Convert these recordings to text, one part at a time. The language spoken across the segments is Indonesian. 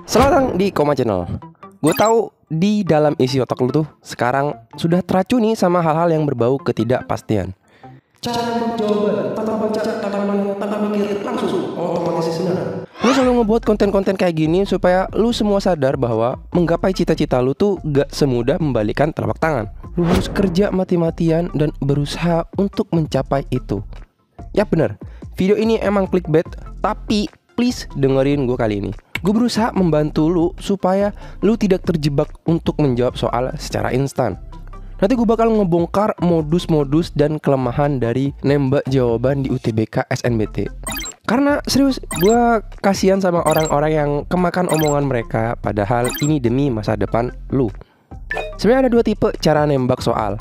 Selamat datang di Koma Channel. Gue tahu di dalam isi otak lu tuh sekarang sudah teracuni sama hal-hal yang berbau ketidakpastian. Cara menjawab tanpa baca, tanpa mikir, langsung otomatis benar. Lu selalu ngebuat konten-konten kayak gini supaya lu semua sadar bahwa menggapai cita-cita lu tuh gak semudah membalikan telapak tangan. Lu harus kerja mati-matian dan berusaha untuk mencapai itu. Ya bener, video ini emang clickbait, tapi please dengerin gue kali ini. Gue berusaha membantu lu supaya lu tidak terjebak untuk menjawab soal secara instan. Nanti gue bakal ngebongkar modus-modus dan kelemahan dari nembak jawaban di UTBK SNBT. Karena serius, gue kasihan sama orang-orang yang kemakan omongan mereka, padahal ini demi masa depan lu. Sebenarnya ada dua tipe cara nembak soal.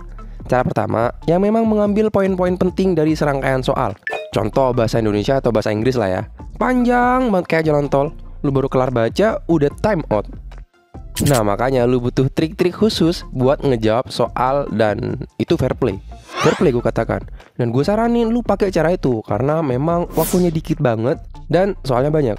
Cara pertama, yang memang mengambil poin-poin penting dari serangkaian soal. Contoh bahasa Indonesia atau bahasa Inggris lah ya. Panjang banget kayak jalan tol. Lu baru kelar baca, udah time out. Nah makanya lu butuh trik-trik khusus buat ngejawab soal, dan itu fair play. Fair play gue katakan. Dan gue saranin lu pakai cara itu karena memang waktunya dikit banget dan soalnya banyak.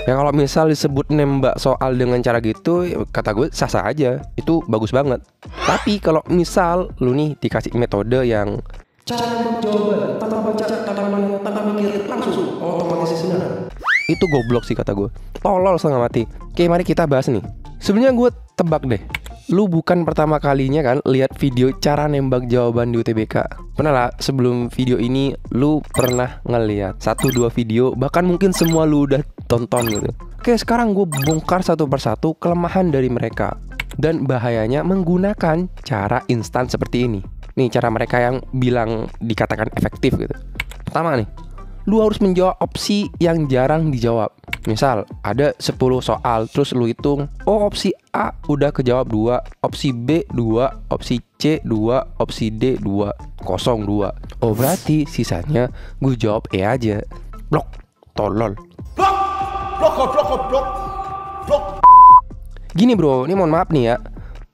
Ya kalau misal disebut nembak soal dengan cara gitu, kata gue sah-sah aja, itu bagus banget. Tapi kalau misal lu nih dikasih metode yang cara menjawab tanpa baca, tanpa mikir, langsung otomatis benar, itu goblok sih kata gue. Tolol setengah mati. Oke, mari kita bahas nih. Sebenarnya gue tebak deh, lu bukan pertama kalinya kan lihat video cara nembak jawaban di UTBK. Pernah lah sebelum video ini lu pernah ngeliat 1-2 video, bahkan mungkin semua lu udah tonton gitu. Oke, sekarang gue bongkar satu persatu kelemahan dari mereka dan bahayanya menggunakan cara instan seperti ini. Nih cara mereka yang bilang dikatakan efektif gitu. Pertama nih, lu harus menjawab opsi yang jarang dijawab. Misal ada 10 soal, terus lu hitung, oh opsi A udah kejawab 2, opsi B 2, opsi C 2, opsi D 2, kosong 2. Oh berarti sisanya gue jawab E aja. Blok, tolol. Blok. Gini bro, ini mohon maaf nih ya.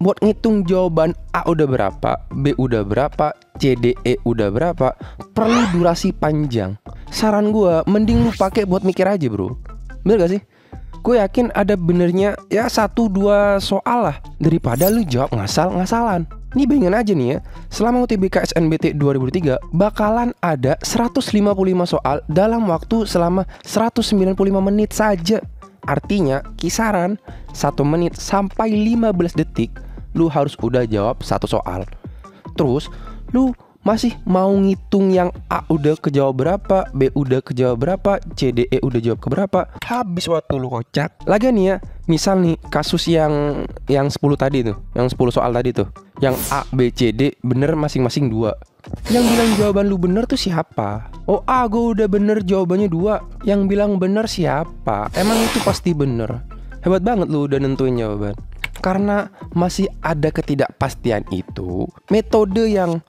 Buat ngitung jawaban A udah berapa, B udah berapa, C, D, E udah berapa, perlu durasi panjang. Saran gue, mending lu pakai buat mikir aja bro. Bener gak sih? Gue yakin ada benernya ya 1-2 soal lah, daripada lu jawab ngasal-ngasalan. Ini bayangin aja nih ya, selama UTBK SNBT 2003 bakalan ada 155 soal dalam waktu selama 195 menit saja. Artinya kisaran 1 menit sampai 15 detik lu harus udah jawab satu soal. Terus lu masih mau ngitung yang A udah kejawab berapa, B udah kejawab berapa, C, D, E udah jawab keberapa. Habis waktu lu kocak. Lagian nih ya, misal nih kasus yang 10 tadi tuh, yang 10 soal tadi tuh, yang A, B, C, D bener masing-masing 2. Yang bilang jawaban lu bener tuh siapa? Oh A, gue udah bener jawabannya 2. Yang bilang bener siapa? Emang itu pasti bener. Hebat banget lu udah nentuin jawaban. Karena masih ada ketidakpastian itu, metode yang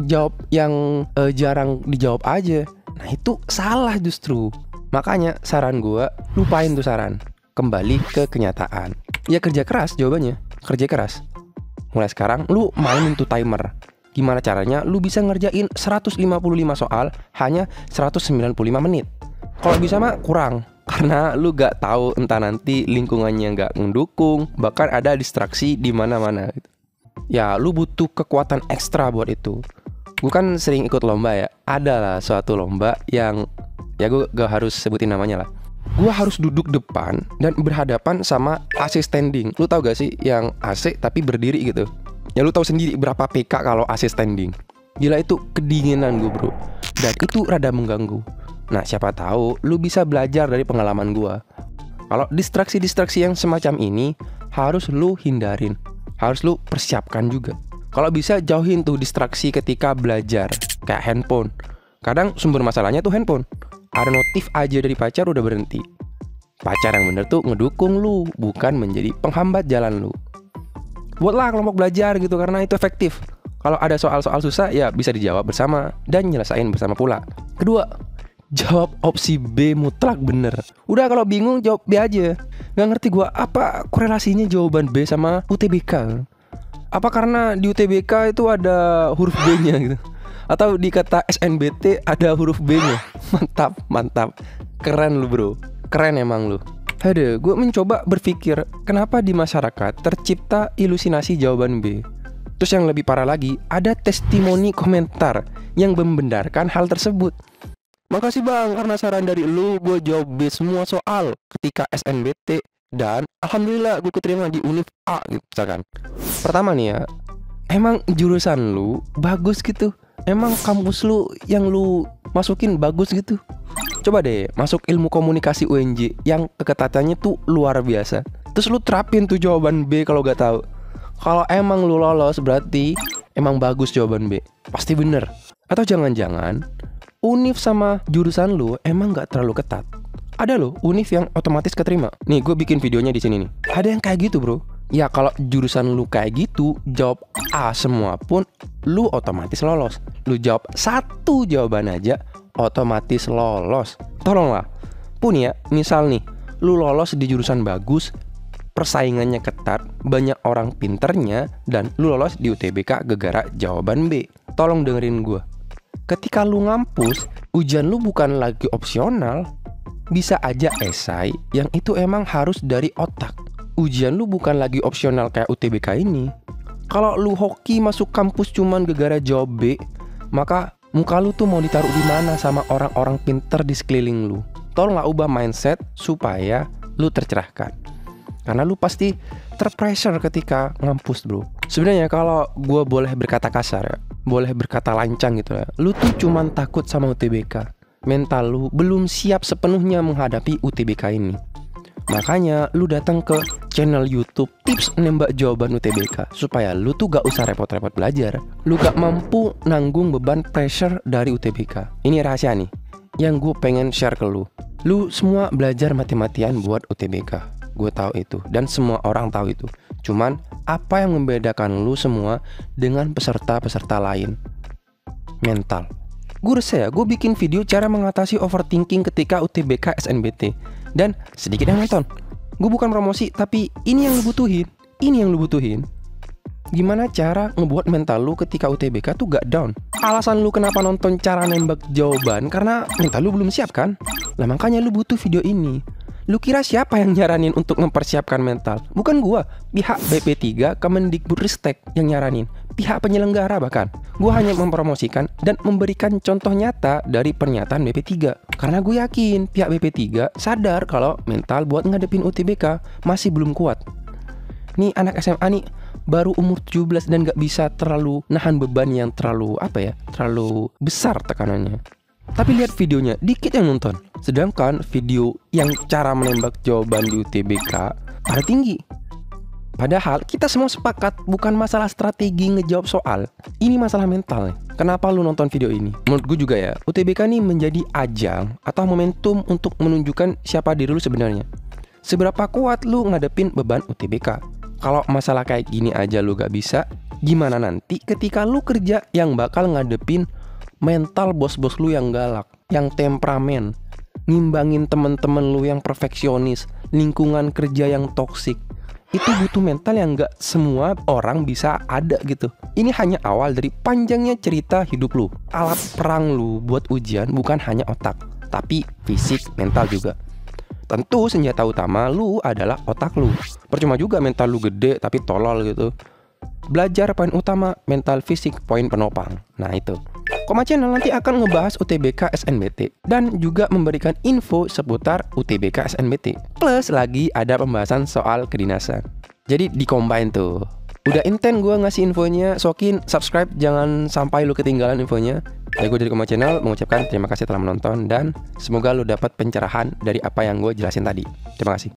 jawab yang jarang dijawab aja, nah itu salah justru. Makanya saran gue, lupain tuh saran, kembali ke kenyataan. Ya kerja keras jawabannya, kerja keras. Mulai sekarang lu mainin tuh timer. Gimana caranya lu bisa ngerjain 155 soal hanya 195 menit. Kalau bisa mah kurang, karena lu gak tahu entah nanti lingkungannya gak mendukung, bahkan ada distraksi di mana-mana gitu. Ya lu butuh kekuatan ekstra buat itu. Gue kan sering ikut lomba ya. Ada lah suatu lomba yang, ya gue gak harus sebutin namanya lah. Gue harus duduk depan dan berhadapan sama AC standing. Lu tau gak sih yang AC tapi berdiri gitu? Ya lu tahu sendiri berapa PK kalau AC standing. Gila itu kedinginan gue bro. Dan itu rada mengganggu. Nah siapa tahu lu bisa belajar dari pengalaman gue. Kalau distraksi-distraksi yang semacam ini harus lu hindarin, harus lu persiapkan juga. Kalau bisa jauhin tuh distraksi ketika belajar, kayak handphone. Kadang sumber masalahnya tuh handphone. Ada notif aja dari pacar udah berhenti. Pacar yang bener tuh ngedukung lu, bukan menjadi penghambat jalan lu. Buatlah kelompok belajar gitu karena itu efektif. Kalau ada soal-soal susah ya bisa dijawab bersama dan nyelesain bersama pula. Kedua, jawab opsi B mutlak bener. Udah kalau bingung jawab B aja. Gak ngerti gua apa korelasinya jawaban B sama UTBK. Apa karena di UTBK itu ada huruf B-nya gitu, atau di kata SNBT ada huruf B-nya. Mantap. Keren lu bro, keren emang lu. Gue mencoba berpikir kenapa di masyarakat tercipta ilusinasi jawaban B. Terus yang lebih parah lagi, ada testimoni komentar yang membenarkan hal tersebut. Makasih bang, karena saran dari lu, gue jawab B semua soal ketika SNBT. Dan alhamdulillah gue keterima di Univ A gitu misalkan. Pertama nih ya, emang jurusan lu bagus gitu? Emang kampus lu yang lu masukin bagus gitu? Coba deh masuk ilmu komunikasi UNJ yang keketatannya tuh luar biasa. Terus lu terapin tuh jawaban B kalau gak tahu. Kalau emang lu lolos berarti emang bagus jawaban B. Pasti bener. Atau jangan-jangan univ sama jurusan lu emang gak terlalu ketat. Ada loh univ yang otomatis keterima. Nih gue bikin videonya di sini nih. Ada yang kayak gitu bro. Ya kalau jurusan lu kayak gitu, jawab A semua pun lu otomatis lolos. Lu jawab satu jawaban aja otomatis lolos. Tolonglah. Pun ya, misal nih lu lolos di jurusan bagus, persaingannya ketat, banyak orang pinternya, dan lu lolos di UTBK gegara jawaban B. Tolong dengerin gue. Ketika lu ngampus, ujian lu bukan lagi opsional. Bisa aja esai yang itu emang harus dari otak. Ujian lu bukan lagi opsional kayak UTBK ini. Kalau lu hoki masuk kampus cuman gegara jawab B, maka muka lu tuh mau ditaruh di mana sama orang-orang pinter di sekeliling lu. Tolonglah ubah mindset supaya lu tercerahkan. Karena lu pasti terpressure ketika ngampus bro. Sebenarnya kalau gue boleh berkata kasar ya, boleh berkata lancang gitu ya, lu tuh cuman takut sama UTBK. Mental lu belum siap sepenuhnya menghadapi UTBK ini. Makanya lu datang ke channel YouTube tips nembak jawaban UTBK supaya lu tuh gak usah repot-repot belajar. Lu gak mampu nanggung beban pressure dari UTBK. Ini rahasia nih yang gue pengen share ke lu. Lu semua belajar mati-matian buat UTBK. Gue tahu itu dan semua orang tahu itu. Cuman apa yang membedakan lu semua dengan peserta-peserta lain? Mental. Gue resah ya, gue bikin video cara mengatasi overthinking ketika UTBK SNBT. Dan sedikit yang nonton. Gue bukan promosi, tapi ini yang lu butuhin. Ini yang lu butuhin. Gimana cara ngebuat mental lu ketika UTBK tuh gak down. Alasan lu kenapa nonton cara nembak jawaban karena mental lu belum siap kan. Lah makanya lu butuh video ini. Lu kira siapa yang nyaranin untuk mempersiapkan mental? Bukan gua, pihak BP3 Kemendikbudristek yang nyaranin, pihak penyelenggara bahkan. Gua hanya mempromosikan dan memberikan contoh nyata dari pernyataan BP3. Karena gue yakin pihak BP3 sadar kalau mental buat ngadepin UTBK masih belum kuat. Nih anak SMA nih baru umur 17 dan gak bisa terlalu nahan beban yang terlalu terlalu besar tekanannya. Tapi lihat videonya, dikit yang nonton. Sedangkan video yang cara menembak jawaban di UTBK pada tinggi. Padahal kita semua sepakat bukan masalah strategi ngejawab soal. Ini masalah mental. Kenapa lu nonton video ini? Menurut gue juga ya, UTBK ini menjadi ajang atau momentum untuk menunjukkan siapa diri lu sebenarnya. Seberapa kuat lu ngadepin beban UTBK. Kalau masalah kayak gini aja lu gak bisa, gimana nanti ketika lu kerja yang bakal ngadepin mental bos-bos lu yang galak, yang temperamen, ngimbangin temen-temen lu yang perfeksionis, lingkungan kerja yang toksik. Itu butuh mental yang gak semua orang bisa ada gitu. Ini hanya awal dari panjangnya cerita hidup lu. Alat perang lu buat ujian bukan hanya otak, tapi fisik, mental juga. Tentu senjata utama lu adalah otak lu. Percuma juga mental lu gede tapi tolol gitu. Belajar poin utama, mental fisik poin penopang. Nah itu. Koma Channel nanti akan ngebahas UTBK SNBT dan juga memberikan info seputar UTBK SNBT. Plus lagi ada pembahasan soal kedinasan. Jadi di-combine tuh. Udah intent gue ngasih infonya, sokin subscribe jangan sampai lu ketinggalan infonya. Ya gue dari Koma Channel mengucapkan terima kasih telah menonton dan semoga lu dapat pencerahan dari apa yang gue jelasin tadi. Terima kasih.